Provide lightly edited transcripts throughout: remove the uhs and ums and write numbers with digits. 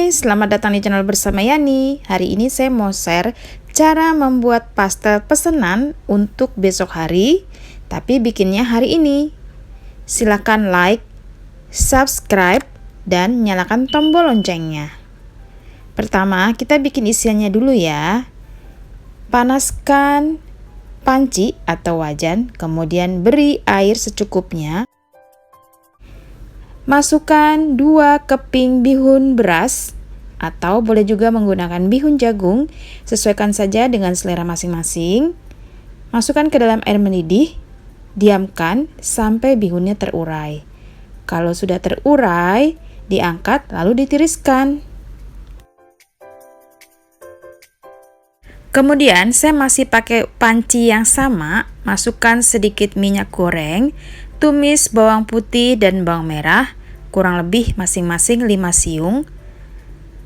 Hai, selamat datang di channel bersama Yani. Hari ini saya mau share cara membuat pastel pesanan untuk besok hari, tapi bikinnya hari ini. Silakan like, subscribe, dan nyalakan tombol loncengnya. Pertama, kita bikin isiannya dulu ya. Panaskan panci atau wajan, kemudian beri air secukupnya. Masukkan 2 keping bihun beras atau boleh juga menggunakan bihun jagung, sesuaikan saja dengan selera masing-masing. Masukkan ke dalam air mendidih, diamkan sampai bihunnya terurai. Kalau sudah terurai, diangkat lalu ditiriskan. Kemudian saya masih pakai panci yang sama, masukkan sedikit minyak goreng, tumis bawang putih dan bawang merah, kurang lebih masing-masing 5 siung.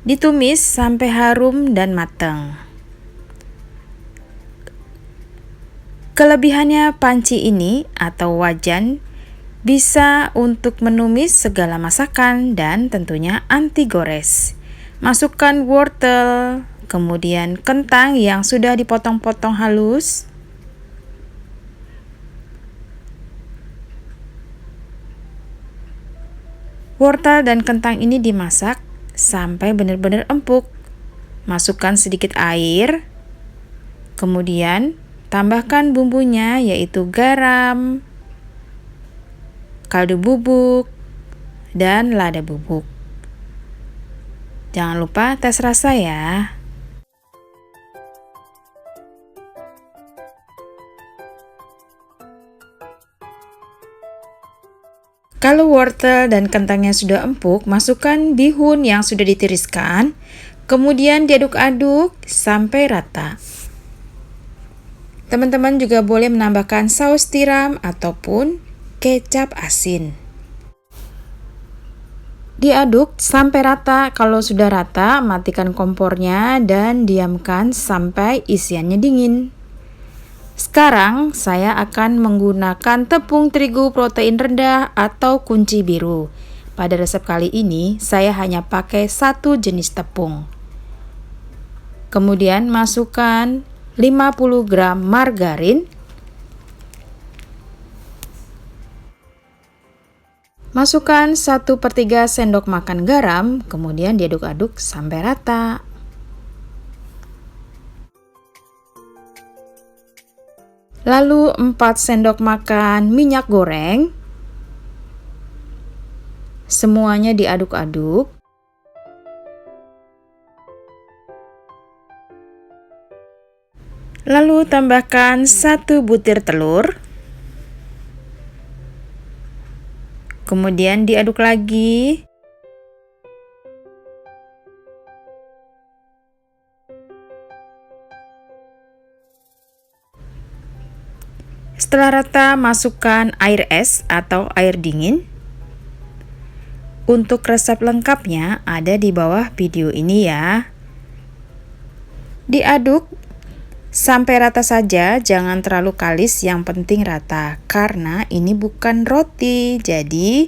Ditumis sampai harum dan matang. Kelebihannya panci ini atau wajan bisa untuk menumis segala masakan dan tentunya anti gores. Masukkan wortel, kemudian kentang yang sudah dipotong-potong halus. Wortel dan kentang ini dimasak sampai benar-benar empuk. Masukkan sedikit air. Kemudian tambahkan bumbunya yaitu garam, kaldu bubuk, dan lada bubuk. Jangan lupa tes rasa ya. Kalau wortel dan kentangnya sudah empuk, masukkan bihun yang sudah ditiriskan, kemudian diaduk-aduk sampai rata. Teman-teman juga boleh menambahkan saus tiram ataupun kecap asin. Diaduk sampai rata. Kalau sudah rata, matikan kompornya dan diamkan sampai isiannya dingin. Sekarang saya akan menggunakan tepung terigu protein rendah atau kunci biru. Pada resep kali ini saya hanya pakai 1 jenis tepung. Kemudian masukkan 50 gram margarin. Masukkan 1/3 sendok makan garam, kemudian diaduk-aduk sampai rata. Lalu 4 sendok makan minyak goreng. Semuanya diaduk-aduk. Lalu tambahkan 1 butir telur. Kemudian diaduk lagi. Setelah rata, masukkan air es atau air dingin. Untuk resep lengkapnya ada di bawah video ini ya. Diaduk sampai rata saja, jangan terlalu kalis, yang penting rata. Karena ini bukan roti, jadi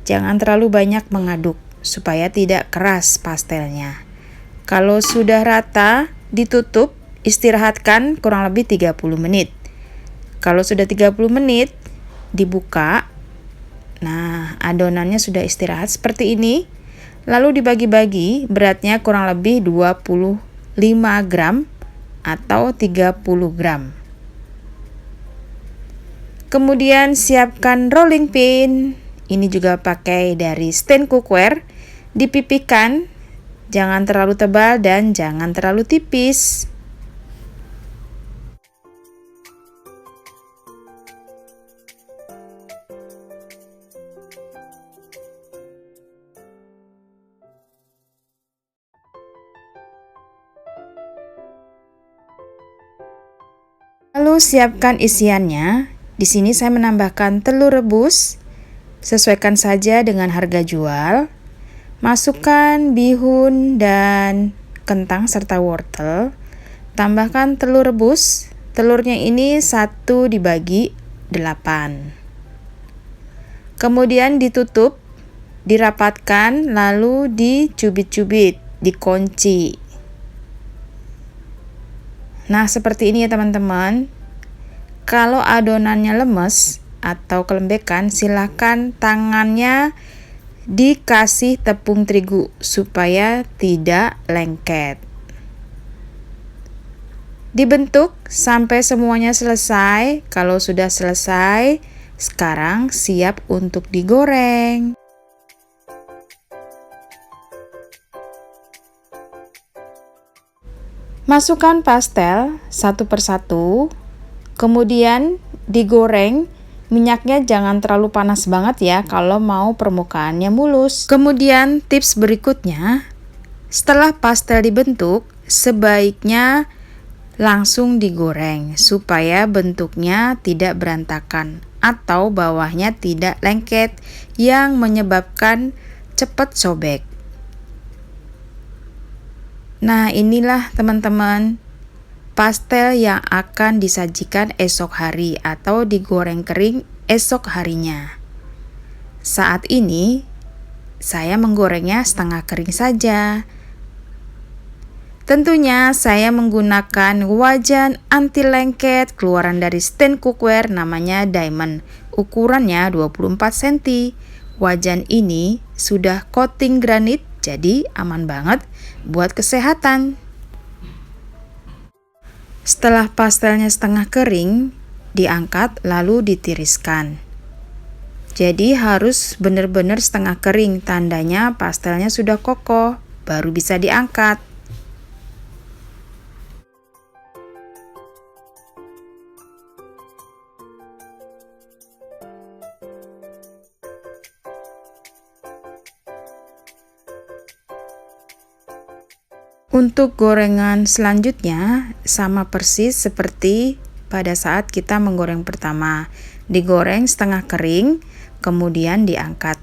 jangan terlalu banyak mengaduk supaya tidak keras pastelnya. Kalau sudah rata, ditutup, istirahatkan kurang lebih 30 menit. Kalau sudah 30 menit, dibuka. Nah, adonannya sudah istirahat seperti ini. Lalu dibagi-bagi, beratnya kurang lebih 25 gram atau 30 gram. Kemudian siapkan rolling pin. Ini juga pakai dari stand cookware. Dipipihkan, jangan terlalu tebal dan jangan terlalu tipis. Lalu siapkan isiannya. Di sini saya menambahkan telur rebus. Sesuaikan saja dengan harga jual. Masukkan bihun dan kentang serta wortel. Tambahkan telur rebus. Telurnya ini 1 dibagi 8. Kemudian ditutup dirapatkan lalu dicubit-cubit, dikunci. Nah, seperti ini ya teman-teman. Kalau adonannya lemes atau kelembekan, silakan tangannya dikasih tepung terigu supaya tidak lengket. Dibentuk sampai semuanya selesai. Kalau sudah selesai, sekarang siap untuk digoreng. Masukkan pastel satu persatu, kemudian digoreng. Minyaknya jangan terlalu panas banget ya kalau mau permukaannya mulus. Kemudian tips berikutnya, setelah pastel dibentuk, sebaiknya langsung digoreng supaya bentuknya tidak berantakan atau bawahnya tidak lengket yang menyebabkan cepat sobek. Nah, inilah teman-teman pastel yang akan disajikan esok hari atau digoreng kering esok harinya. Saat ini saya menggorengnya setengah kering saja. Tentunya saya menggunakan wajan anti lengket keluaran dari stand cookware namanya Diamond. Ukurannya 24 cm. Wajan ini sudah coating granit jadi aman banget buat kesehatan. Setelah pastelnya setengah kering, diangkat lalu ditiriskan. Jadi harus benar-benar setengah kering, tandanya pastelnya sudah kokoh, baru bisa diangkat. Untuk gorengan selanjutnya sama persis seperti pada saat kita menggoreng pertama. Digoreng setengah kering, kemudian diangkat.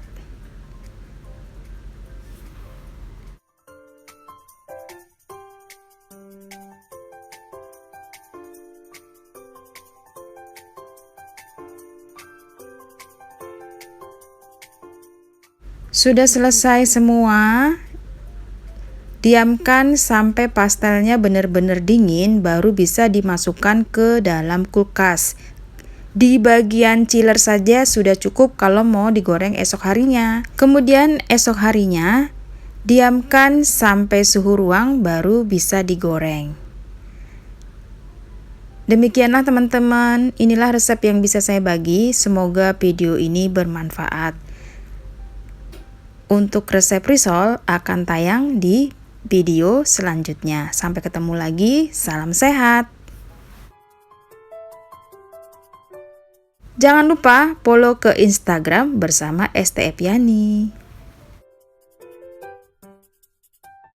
Sudah selesai semua. Diamkan sampai pastelnya benar-benar dingin, baru bisa dimasukkan ke dalam kulkas. Di bagian chiller saja sudah cukup kalau mau digoreng esok harinya. Kemudian esok harinya diamkan sampai suhu ruang baru bisa digoreng. Demikianlah teman-teman, inilah resep yang bisa saya bagi. Semoga video ini bermanfaat. Untuk resep risol akan tayang di video selanjutnya. Sampai ketemu lagi, salam sehat. Jangan lupa follow ke Instagram bersama ST Epiani.